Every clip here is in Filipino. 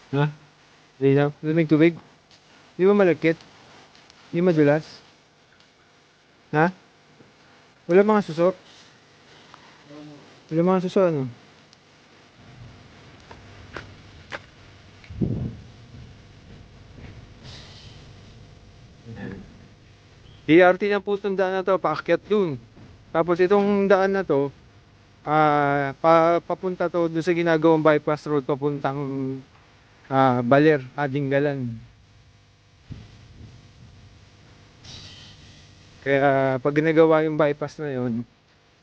Ha? Linaw? Lamig tubig? Di ba malagkit? Di madulas? Ha? Wala mga susok? Wala mga susok ano? DRT na po itong daan na to, paakyat dun. Tapos itong daan na to, papunta to doon sa ginagawang bypass road papuntang Baler, Adinggalan. Kaya pag ginagawa yung bypass na yon,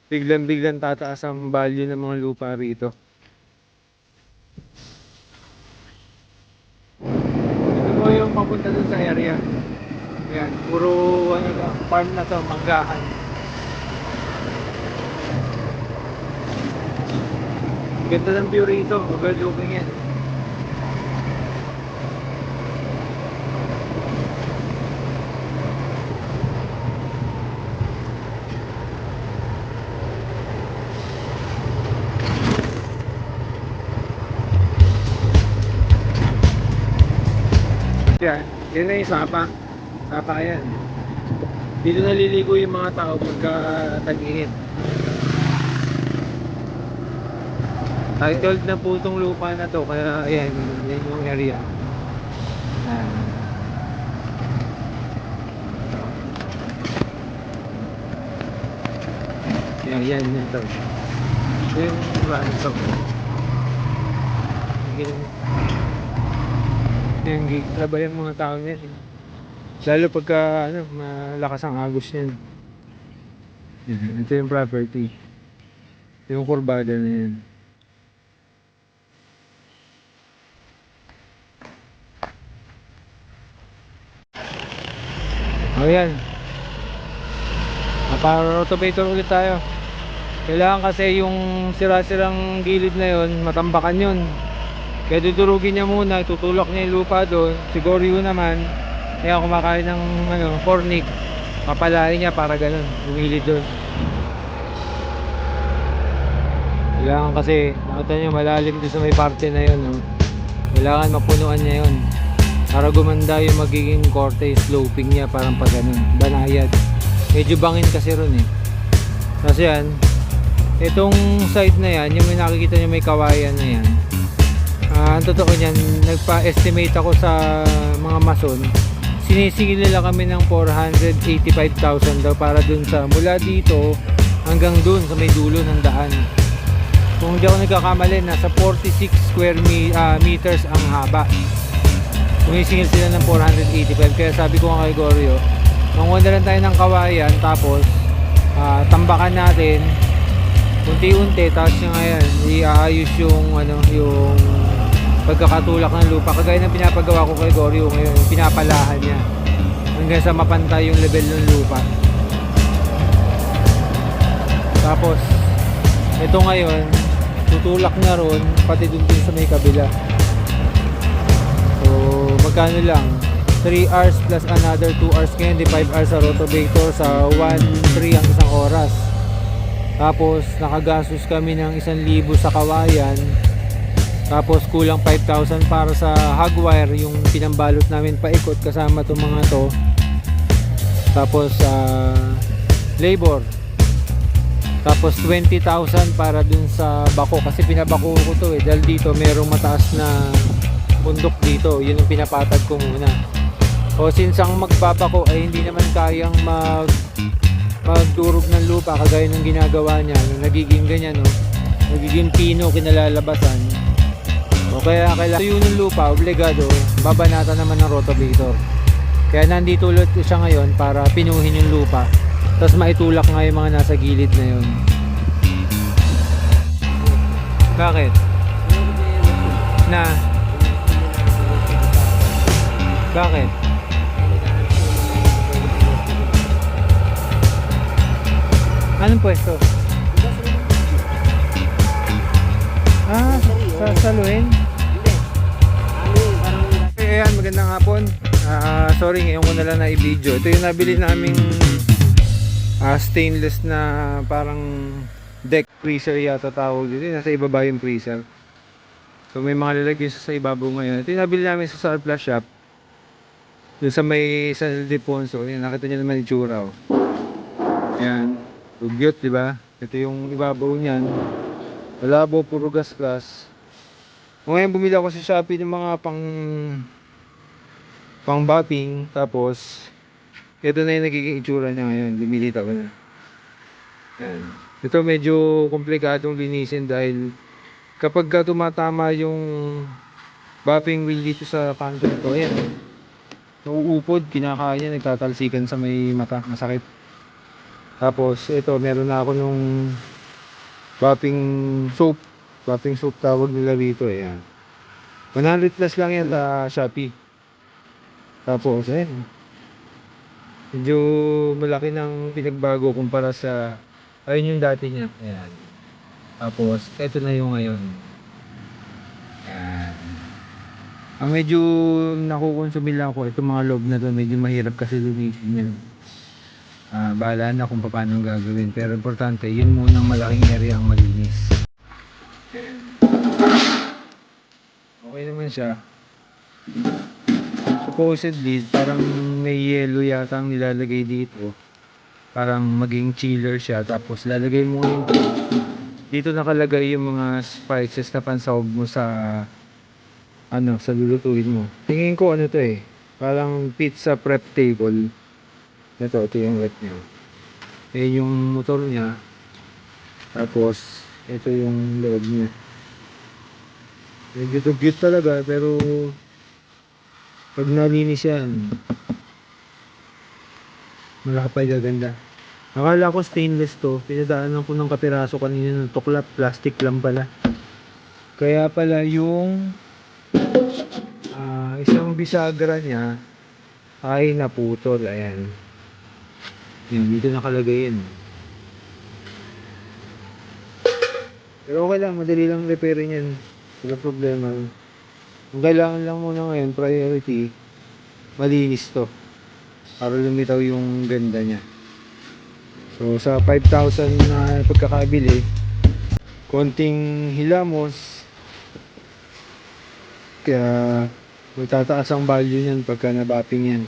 biglang-biglang tataas ang value ng mga lupa rito. Ito po yung papunta dun sa area. Ayan, puro ano lang, farm na to, manggahan. Ganda ng view rito, overlooking yan. Yan, yan na yung Sapa. Sapa yan. Dito naliligo yung mga tao pagka tag-init. Titled na po itong lupa na to, kaya ayan, yan yung area. Yan, yan, yan to. Yung iba, ito. Yan, gigilabay yung mga tao niyan. Lalo pagka, ano, malakas ang agos yan. Yan, ito yung property. Yung kurbada na yan. O yan. Para-rotovator ulit tayo. Kailangan kasi yung sira-sirang gilid na yon, matambakan yon. Kaya dudurugin niya muna, tutulak niya yung lupa doon. Siguro yun naman, kaya kumakain ng ano, fornik, papalain niya para ganun, lumilid doon. Kailangan kasi, nakita niyo malalim doon sa may parte na yun, no? Kailangan mapunuan niya yun para gumanda yung magiging korte, sloping niya, parang pa ganun, banayad. Medyo bangin kasi ron eh. Kasi yan, itong side na yan, yung may nakikita niyo may kawayan na yan, ang totoo niyan, nagpa-estimate ako sa mga mason, sinisingil nila kami ng 485,000 daw para dun sa mula dito hanggang dun sa may dulo ng daan. Kung hindi ako nagkakamali, nasa 46 square meters ang haba. Sumisingil sila ng 485, kaya sabi ko nga kay Goryo, manguha na lang tayo ng kawayan, tapos tambakan natin unti-unti, tapos yung ngayon iayos yung ano, yung pagkakatulak ng lupa, kagaya ng pinapagawa ko kay Goryo ngayon, pinapalahan niya hanggang sa mapantay yung level ng lupa. Tapos ito ngayon tutulak na ron pati dun sa may kabila. So magkano lang, 3 hours plus another 2 hours ngayon, di 5 hours sa rotavator, sa 1.3 ang isang oras. Tapos nakagastos kami ng 1,000 sa kawayan. Tapos kulang 5,000 para sa hog wire, yung pinambalot namin paikot kasama itong mga to. Tapos labor. Tapos 20,000 para dun sa bako, kasi pinabako ko to eh, dahil dito merong mataas na bundok dito, yun yung pinapatag ko muna. O since ang magbabako ay hindi naman kayang magdurog ng lupa kagaya ng ginagawa niya, nagiging ganyan, no? Nagiging pino kinalalabasan. O kaya kailangan tuyo ng lupa, obligado babanata naman ng rotavator. Kaya nandito ulit siya ngayon para pinuhin yung lupa, tapos maitulak nga yung mga nasa gilid na yun. Bakit? Na? Bakit? Anong pwesto? Sasaluhin? Ayan, magandang hapon. Sorry, ngayon ko na lang na i-video. Ito yung nabili naming stainless na parang deck freezer yata tawag dito. Nasa ibaba yung freezer. So may mga lalagyan siya sa ibabaw ngayon. Ito yung nabili namin sa surplus shop. Doon sa may San Ildefonso. Ayan, nakita niyo naman yung tsura. Oh. Ayan. Dugyot, di ba? Ito yung ibabaw niyan. Malabo, puro gas-gas. Ngayon bumili ako sa Shopee ng mga pang bapping. Tapos, ito na yung nagiging itsura niya ngayon. Lumilitaw na. Ayan. Ito medyo komplikadong linisin dahil kapag ka tumatama yung bapping wheel dito sa kanto ito, ayan. Nauupod, kinakain niya, nagtatalsikan sa may mata, masakit. Tapos, ito, meron na ako nung bapping soap. Bapping soap tawag nila rito, ayan. 100 plus lang yan sa Shopee. Tapos, ayan. Medyo malaki ng pinagbago kumpara sa ayun yung dati niya. Ayan. Tapos, eto na yung ngayon. Ayan. Ang medyo nakukonsumi lang ako, itong mga loob na to, medyo mahirap kasi linisin yan. Bahala na kung paano gagawin. Pero importante, yun munang malaking area ang malinis. Okay naman siya. Supposedly, parang may yellow yata ang nilalagay dito. Parang maging chiller siya. Tapos lalagay mo yung dito nakalagay yung mga spices na pansahog mo sa sa lulutuin mo. Tingin ko ano to eh. Parang pizza prep table. Ito yung wet niya. Yung motor niya. Tapos ito yung loob niya. Medyo dugyot talaga pero pag nalinis yan, malaki gaganda. Akala ko stainless to. Pinadaanan ko ng kapiraso kanina ng tuklap. Plastic lang pala. Kaya pala yung isang bisagra niya ay naputol. Ayan. Yan, dito nakalagay yan. Pero okay lang. Madali lang repairin yan. Wala problema. Ang kailangan lang muna ngayon, priority, malinis to. Para lumitaw yung ganda niya. So sa 5,000 na pagkakabili, konting hilamos, kaya may tataas ang value niyan pagka nabapping yan.